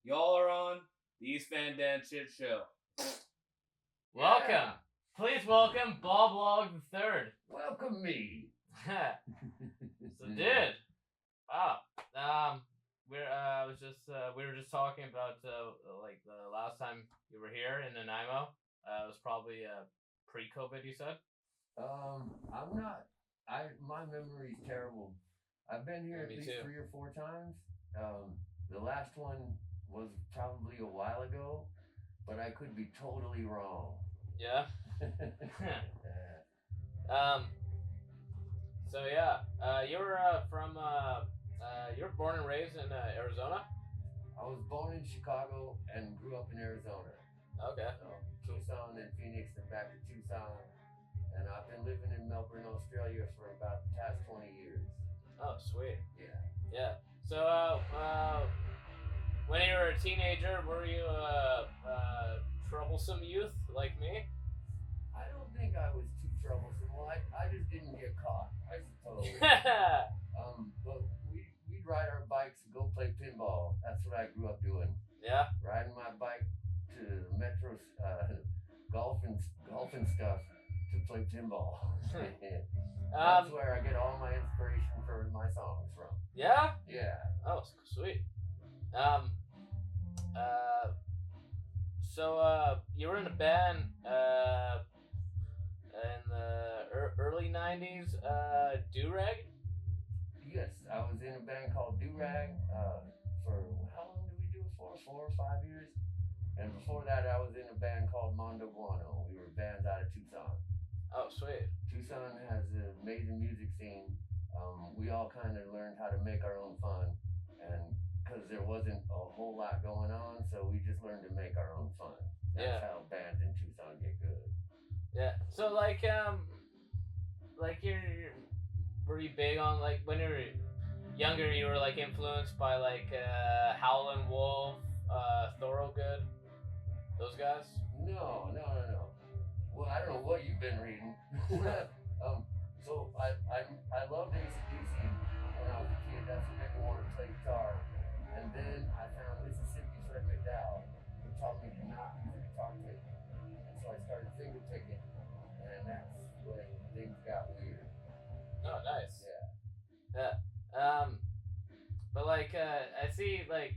Y'all are on the East Van Dan Shit Show. Welcome. Yeah. Please welcome Bob Log the Third. Welcome me. So, dude, wow. We were just talking about like the last time you were here in Nanaimo. It was probably pre-COVID. You said. I'm not. My memory's terrible. I've been here Me at least too. 3 or 4 times. The last one was probably a while ago, but I could be totally wrong. Yeah. Yeah. So yeah, you're from you were born and raised in Arizona. I was born in Chicago and grew up in Arizona. Okay. So Tucson and Phoenix and back to Tucson. And I've been living in Melbourne, Australia for about the past 20 years. Oh, sweet. Yeah. Yeah. So, when you were a teenager, were you a troublesome youth like me? I don't think I was too troublesome. Well, I just didn't get caught, I suppose. But we'd ride our bikes and go play pinball. That's what I grew up doing. Yeah. Riding my bike to the metro, golf and stuff to play pinball. That's where I get all my inspiration for my songs from. Yeah. Yeah. Oh, sweet. So you were in a band in the early '90s, Durag. Yes, I was in a band called Durag for how long did we do it for? 4 or 5 years. And before that, I was in a band called Mondo Guano. We were bands out of Tucson. Oh, sweet. Tucson has an amazing music scene. We all kind of learned how to make our own fun, and because there wasn't a whole lot going on, so we just learned to make our own fun. That's how bands in Tucson get good. Yeah. So like were you big on like when you were younger? You were like influenced by like Howlin' Wolf, Thorogood, those guys. No. Well, I don't know what you've been reading. So I loved AC/DC when I was a kid. That's what made me want to play guitar. And then I found Mississippi Fred McDowell, who taught me to not use a guitar pick. And so I started finger picking, and that's when things got weird. Oh, nice. Yeah. But like I see like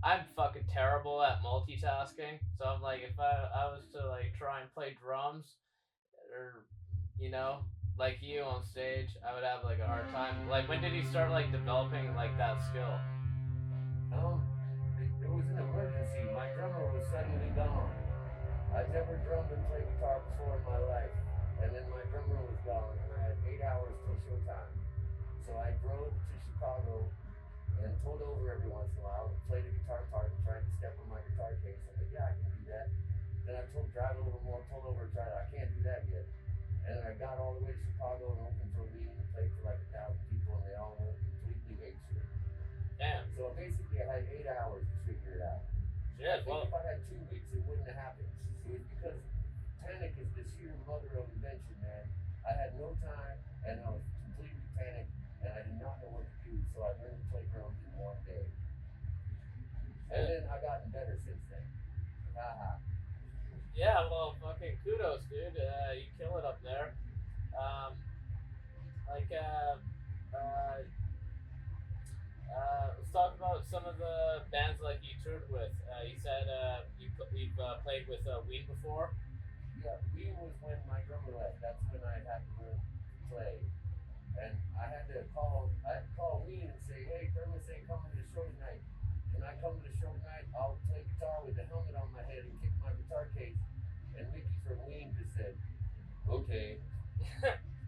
I'm fucking terrible at multitasking. So I'm like if I was to like try and play drums or like you on stage, I would have like a hard time. Like when did you start like developing like that skill? It was an emergency. My drummer was suddenly gone. I'd never drummed and played guitar before in my life. And then my drummer was gone, and I had 8 hours till showtime. So I drove to Chicago and pulled over every once in a while and played a guitar part and tried to step on my guitar case. I said, yeah, I can do that. Then I drive a little more, pulled over and tried it. I can't do that yet. And then I got all the way to Chicago and opened for Ween and played for like 1,000 people, and they all went completely apeshit. Damn. So basically, I had 8 hours to figure it out. Yeah, well, if I had 2 weeks, it wouldn't have happened. It was because panic is the sheer mother of invention, man. I had no time, and I was completely panicked, and I did not know what to do, so I learned to play drums in 1 day. And then I gotten better since then. Haha. Yeah, well, fucking kudos, dude. You kill it up there. Let's talk about some of the bands like you toured with. You said you've played with Ween before. Yeah, Ween was when my drummer left. That's when I had to learn to play. And I had to call Ween and say, hey, Thermos ain't coming to the show tonight. Can I come to the show tonight? I'll play guitar with the helmet on my head and kick my guitar case. And Mickey from Ween just said, okay.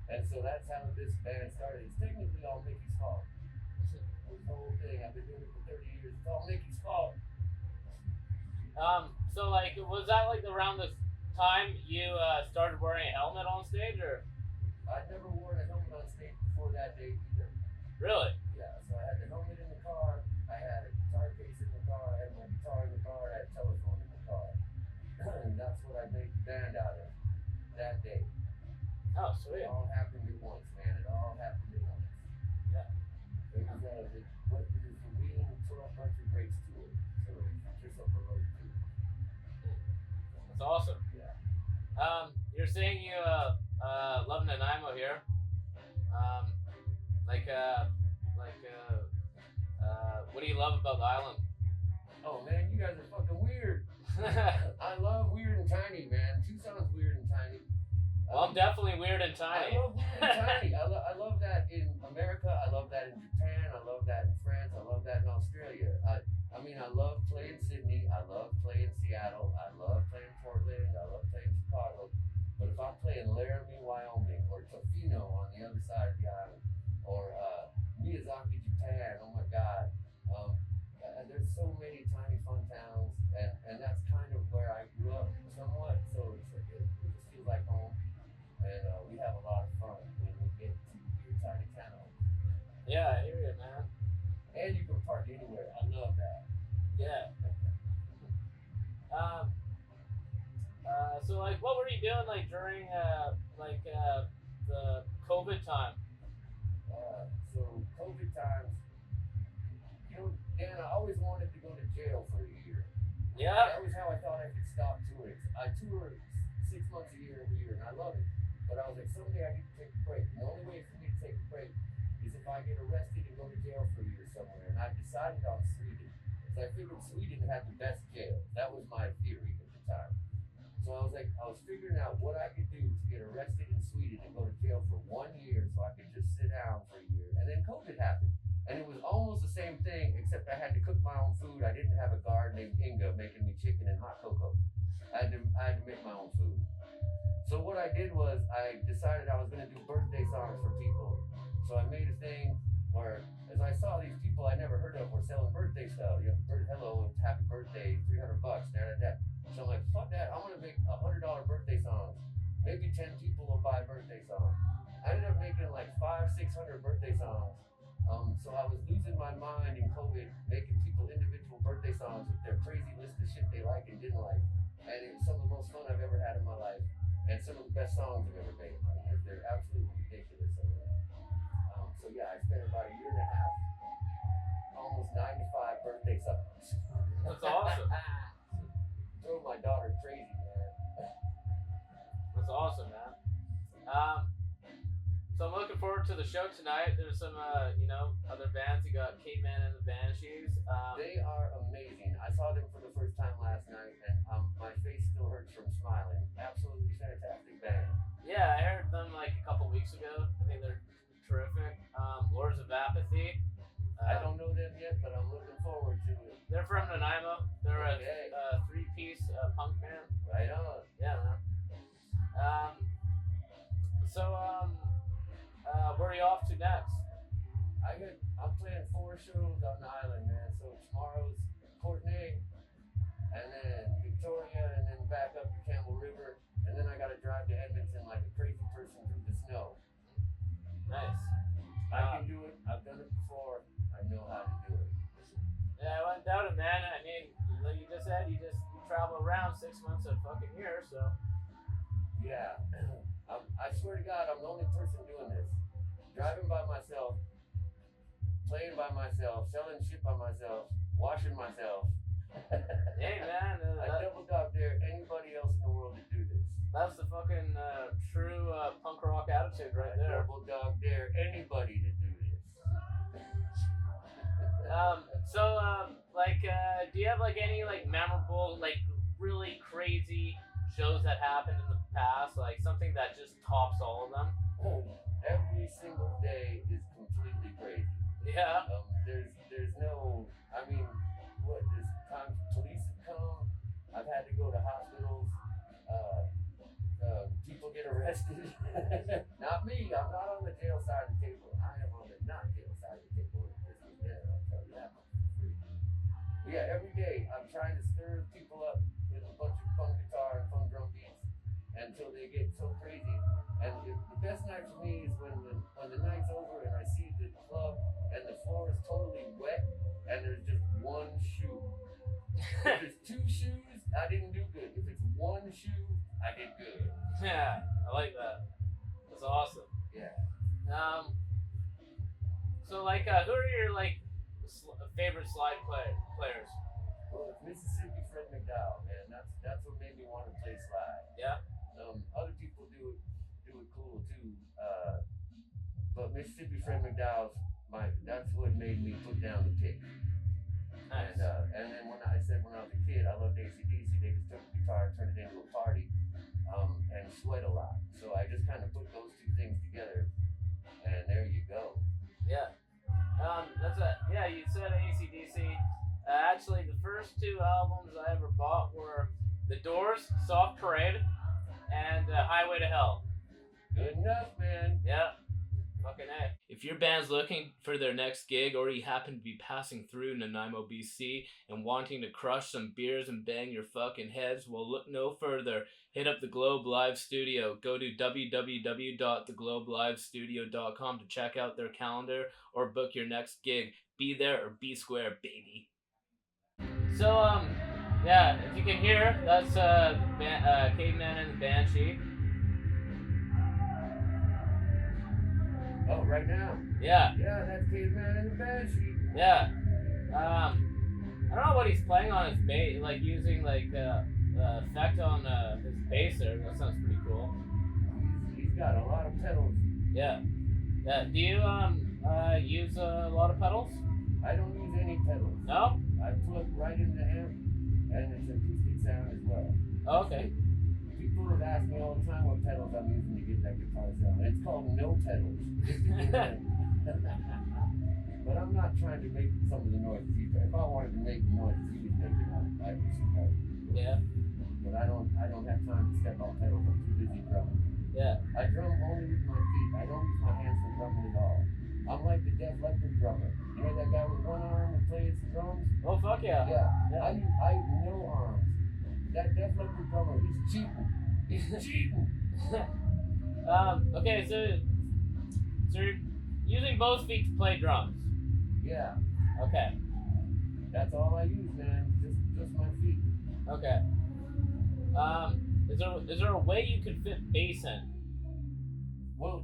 And so that's how this band started. It's technically all Mickey's fault. This whole thing, I've been doing it for 30 years. It's all Mickey's fault. So like, was that like around this time you started wearing a helmet on stage, or? I'd never worn a helmet on stage before that day either. Really? Yeah, so I had the helmet in the car, I had a guitar case in the car, I had my guitar in the car, I had a telephone in the car. And that's what I made the band out of that day. Oh, sweet. It all happened at once, man. It all happened at once. Yeah. It was the Ween 12 Country Breaks tour. So just You're saying you love Nanaimo here. Like what do you love about the island? Oh man, you guys are fucking weird. I love weird and tiny, man. Tucson's weird and tiny. Well, I'm definitely weird and tiny. I love weird and tiny. I love that in America. I love that in Japan. I love that in France. I love that in Australia. I mean, I love playing Sydney. I love playing Seattle. I love playing Portland. I love playing Chicago. But if I'm playing Laramie, Wyoming, or Tofino on the other side of the island, or Miyazaki, Japan, oh my God. There's so many tiny fun towns, and that's kind of where I grew up somewhat, so it just feels like home. And we have a lot of fun when we get to your tiny town. Yeah, I hear you, man. And you can park anywhere. I love that. Yeah. So like, what were you doing like during the COVID time? So COVID times, you know, Dan, I always wanted to go to jail for a year. Yeah. That was how I thought I could stop touring. I tour 6 months a year every year, and I love it. But I was like, someday I need to take a break. And the only way for me to take a break is if I get arrested and go to jail for a year somewhere. And I decided on Sweden. So I figured Sweden had the best jail. That was my theory at the time. So I was figuring out what I could do to get arrested in Sweden and go to jail for 1 year so I could just sit down for a year. And then COVID happened. And it was almost the same thing, except I had to cook my own food. I didn't have a guard named Inga making me chicken and hot cocoa. I had to make my own food. So what I did was I decided I was going to do birthday songs for people. So I made a thing where, as I saw these people I never heard of were selling birthday stuff. You know, hello, happy birthday, $300, da. So I'm like, fuck that, I'm going to make $100 birthday songs. Maybe 10 people will buy birthday songs. I ended up making like 500-600 birthday songs. So I was losing my mind in COVID, making people individual birthday songs with their crazy list of shit they like and didn't like. And it was some of the most fun I've ever had in my life. And some of the best songs I've ever made in my life. They're absolutely ridiculous. So yeah, I spent about a year and a half, almost 95 birthday songs. That's awesome. Drove my daughter crazy, man. That's awesome, man. So I'm looking forward to the show tonight. There's some, other bands. You got Caveman and the Banshees. They are amazing. I saw them for the first time last night, and my face still hurts from smiling. Absolutely fantastic band. Yeah, I heard them like a couple weeks ago. I think they're terrific. Lords of Apathy. I don't know them yet, but I'm looking forward to it. They're from Nanaimo. They're Okay. a three-piece punk band. Right on. Yeah, man. Where are you off to next? I'm playing 4 shows on the island, man. So tomorrow's Courtenay, and then Victoria, and then back up to Campbell River, and then I gotta drive to Edmonton like a crazy person through the snow. Nice. I can do it. I've done it before. I know how to do it. Yeah, I wouldn't doubt it, man. I mean, like you just said, you travel around 6 months a fucking year, so. Yeah. I swear to God, I'm the only person doing this. Driving by myself, playing by myself, selling shit by myself, washing myself. Hey, man. I double dog dare anybody else in the world to do this. That's the fucking true punk rock attitude right there. Double dog dare anybody to do this. Do you have like any like memorable, like really crazy shows that happened in the past, like something that just tops all of them? Every single day is completely crazy. Yeah. There's no, I mean, there's times police have come, I've had to go to hospitals, people get arrested. Not me, I'm not on the jail side of the table. I am on the not jail side of the table. I'll tell you that much for free. But yeah, every day I'm trying to stir people up with a bunch of fun guitar and fun drum beats until they get so crazy. And the best night for me is when the night's over and I see the club and the floor is totally wet and there's just one shoe. If it's 2 shoes, I didn't do good. If it's 1 shoe, I did good. Yeah, I like that. That's awesome. Yeah. So like, who are your like favorite slide players? Well, it's Mississippi Fred McDowell, man. That's what made me want to play slide. Yeah. Other people do it cool too. But Mississippi Fred McDowell's that's what made me put down the pick. Nice. And then when I was a kid, I loved AC/DC. They just took the guitar, turned it into a party, and sweat a lot. So I just kind of put those two things together, and there you go. Yeah. That's it. Yeah, you said AC/DC. Actually, the first two albums I ever bought were The Doors, Soft Parade, and Highway to Hell. Good enough, man. Yeah. Fucking A. If your band's looking for their next gig, or you happen to be passing through Nanaimo, BC, and wanting to crush some beers and bang your fucking heads, well, look no further. Hit up the Globe Live Studio. Go to www.theglobelivestudio.com to check out their calendar or book your next gig. Be there or be square, baby. So, yeah, if you can hear, that's Caveman and the Banshee. Oh, right now? Yeah. Yeah, that's Caveman and the Banshee. Yeah. I don't know what he's playing on his bass, like using like effect on his bass there. That sounds pretty cool. He's got a lot of pedals. Yeah. Yeah. Do you use a lot of pedals? I don't use any pedals. No? I plug right in the amp, and it's acoustic sound as well. Oh, okay. People have asked me all the time what pedals I'm using to get that guitar sound. It's called no pedals. But I'm not trying to make some of the noises. If I wanted to make the noises he was making, I would see how. Yeah. But I don't have time to step on pedals. I'm too busy drumming. Yeah. I drum only with my feet. I don't use my hands for drumming at all. I'm like the Def Leppard drummer. You know that guy with one arm who plays the drums? Oh, fuck yeah. Yeah. Yeah. I have no arms. That Def Leppard drummer, he's cheating. He's cheating. Okay, so you're using both feet to play drums. Yeah. Okay. That's all I use, man. Just my feet. Okay. Is there a way you could fit bass in? Well,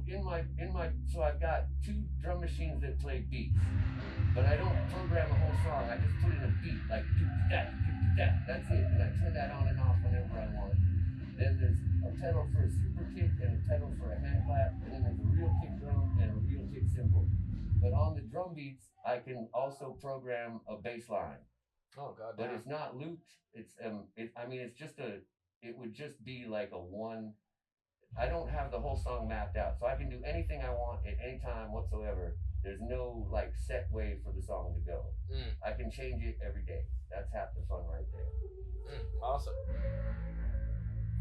so I've got two drum machines that play beats, but I don't program a whole song. I just put in a beat, like do-da-da, do-da-da. That's it, and I turn that on and off whenever I want. Then there's a pedal for a super kick and a pedal for a hand clap, and then there's a real kick drum and a real kick cymbal. But on the drum beats, I can also program a bass line. Oh god. But it's not looped. It would just be like a one. I don't have the whole song mapped out, so I can do anything I want at any time whatsoever. There's no like set way for the song to go. I can change it every day. That's half the fun right there. Awesome.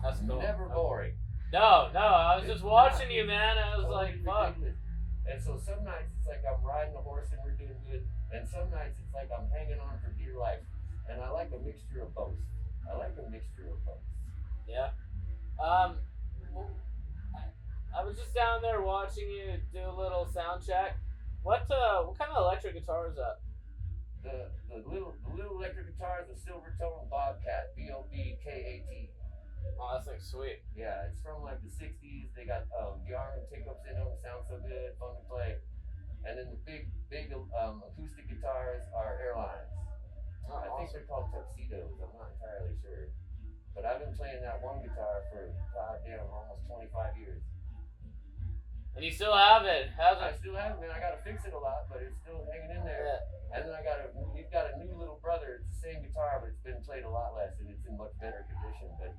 That's cool. Never boring. No, I was just watching you, man. I was Totally like, fuck. ridiculous. And so some nights it's like I'm riding a horse and we're doing good, and some nights it's like I'm hanging on for dear life. And I like a mixture of both. Yeah. I was just down there watching you do a little sound check. What kind of electric guitar is that? The little electric guitar is a Silvertone Bobcat, Bobkat. Oh, that thing's sweet. Yeah, it's from like the 60s. They got Yarman pickups in them, sound so good, fun to play. And then the big acoustic guitars are Airlines. Oh, I think they're called Tuxedos. I'm not entirely sure. But I've been playing that one guitar for goddamn almost 25 years. And you still have it, I still have it, man. I gotta fix it a lot, but it's still hanging in there. Yeah. And then he's got a new little brother. It's the same guitar, but it's been played a lot less, and it's in much better condition. But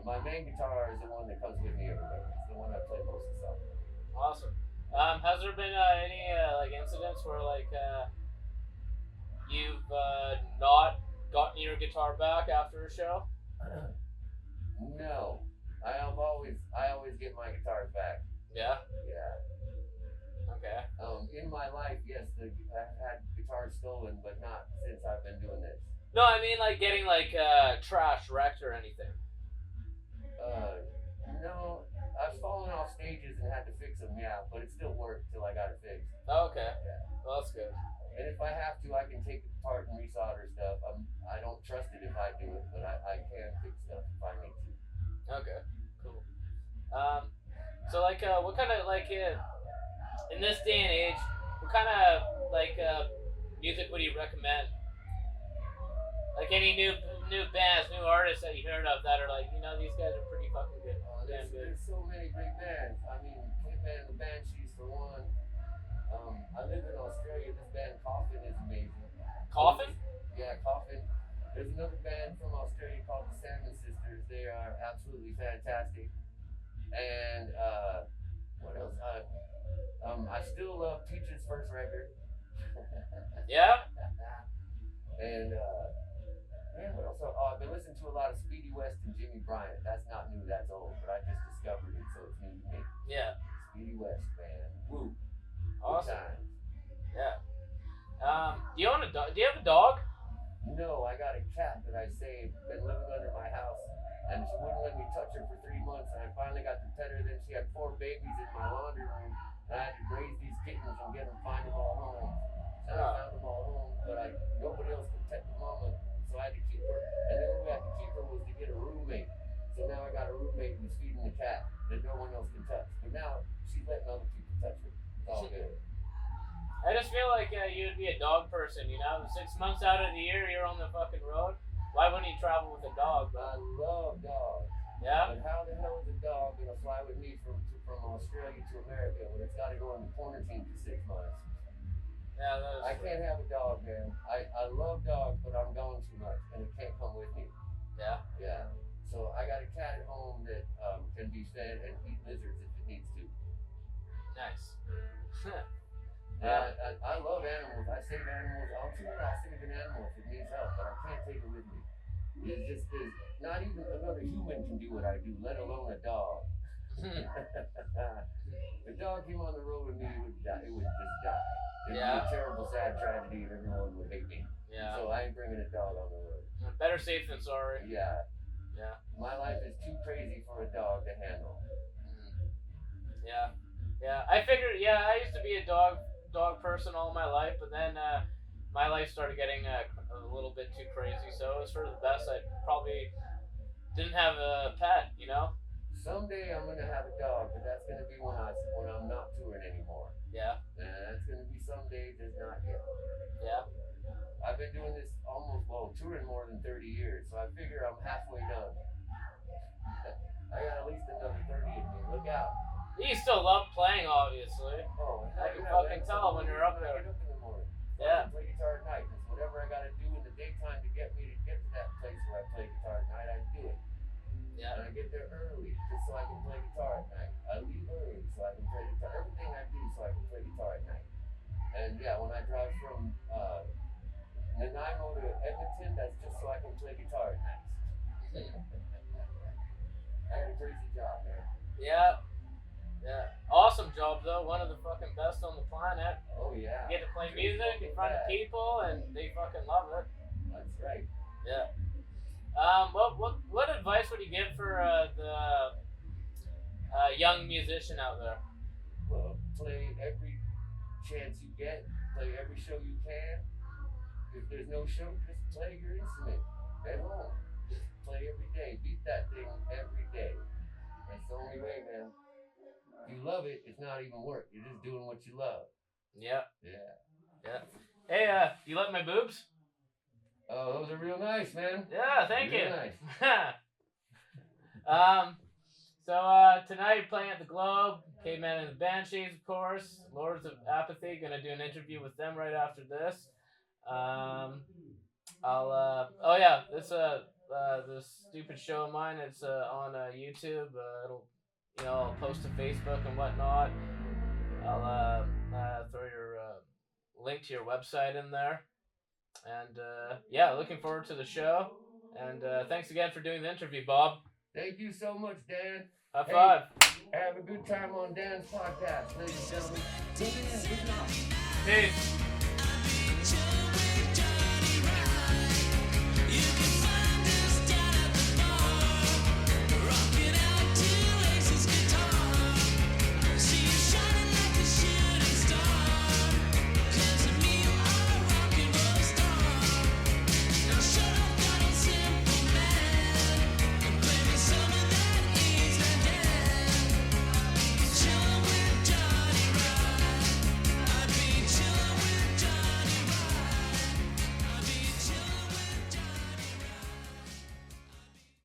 my main guitar is the one that comes with me everywhere. It's the one I play most of the song. Awesome. Has there been any like incidents where like you've not gotten your guitar back after a show? No, I always get my guitars back. Yeah. Yeah. Okay. In my life, yes, I've had guitars stolen, but not since I've been doing this. No, I mean like getting like trash wrecked or anything. No, I've fallen off stages and had to fix them, yeah, but it still worked till I got it fixed. Oh, okay. Yeah. Well, that's good. And if I have to, I can take it apart and resolder stuff. I don't trust it if I do it, but I can fix stuff if I need to. Okay. Cool. So like, what kind of like in this day and age, what kind of like music would you recommend? Like any new bands, new artists that you heard of that are like, you know, these guys are pretty fucking good. damn good. There's so many great bands. I mean, Hitman and the Banshees for one. I live in Australia. This band Coffin is amazing. Coffin? Yeah, Coffin. There's another band from Australia called the Salmon Sisters. They are absolutely fantastic. And what else? I still love Peach's first record. Yeah? And man, what else? Oh, I've been listening to a lot of Speedy West and Jimmy Bryant. That's not new, that's old, but I just discovered it, so it's new to me. Yeah. Speedy West, man. Woo. Awesome. Good times. Yeah. Do you own a dog? Do you have a dog? No, I got a cat that I saved, been living under my house, and she wouldn't let me touch her for 3 months, and I finally got to pet her. Then she had 4 babies in my laundry room, and I had to raise these kittens and get them, find them all home. And I found them all home, but nobody else could pet the mama, so I had to keep her. And the only way I could keep her was to get a roommate. So now I got a roommate who's feeding the cat that no one else can touch. But now she's letting other people touch her. It's all good. I just feel like you'd be a dog person, you know? 6 months out of the year, you're on the fucking road. Why wouldn't you travel with a dog? I love dogs. Yeah? But how the hell is a dog gonna fly with me from Australia to America when it's gotta go into quarantine for 6 months? Yeah, that is I true. can't have a dog, man. I love dogs, but I'm gone too much, and it can't come with me. Yeah? Yeah. So I got a cat at home that can be fed and eat lizards if it needs to. Nice. Yeah, I love animals. I save animals. I'll save an animal if it needs help, but I can't take it with me. It's just not even another human can do what I do, let alone a dog. If a dog came on the road with me, it would die. It would just die. It'd be a terrible, sad tragedy, and everyone would hate me. Yeah. So I ain't bringing a dog on the road. Better safe than sorry. Yeah. Yeah. My life is too crazy for a dog to handle. Yeah. Yeah. I figured, I used to be a dog person all my life, but then my life started getting a little bit too crazy, so it was for the best. I probably didn't have a pet, you know? Someday I'm gonna have a dog, but that's gonna be when I'm not touring anymore. Yeah. And that's gonna be someday, just not yet. Yeah. I've been doing this touring more than 30 years, so I figure I'm halfway done. I got at least another 30 in me. Look out. You still love playing, obviously. Oh, I can fucking tell when you're up there. I get up in the morning. Yeah. I play guitar at night. It's whatever I gotta do in the daytime to get me to get to that place where I play guitar at night, I do it. Yeah. And I get there early just so I can play guitar at night. I leave early so I can play guitar. Everything I do so I can play guitar at night. And yeah, when I drive from Nanaimo to Edmonton, that's just so I can play guitar at night. I had a crazy job, man. Yeah. Yeah. Awesome job, though. One of the fucking best on the planet. Oh yeah. You get to play music in front of people, and they fucking love it. That's right. Yeah. What advice would you give for the young musician out there? Well, play every chance you get. Play every show you can. If there's no show, just play your instrument at home. Just play every day. Beat that thing every day. That's the only way, man. If you love it, it's not even work. You're just doing what you love. Yeah. Yeah. Yeah. Hey, you like my boobs? Oh, those are real nice, man. Yeah, thank real you. Nice. So tonight playing at the Globe, Caveman and the Banshees, of course. Lords of Apathy, gonna do an interview with them right after this. This stupid show of mine, it's on YouTube. I'll post to Facebook and whatnot. I'll throw your link to your website in there. And looking forward to the show. And thanks again for doing the interview, Bob. Thank you so much, Dan. High five. Have a good time on Dan's podcast, ladies and gentlemen. Tune in. Good night. Peace.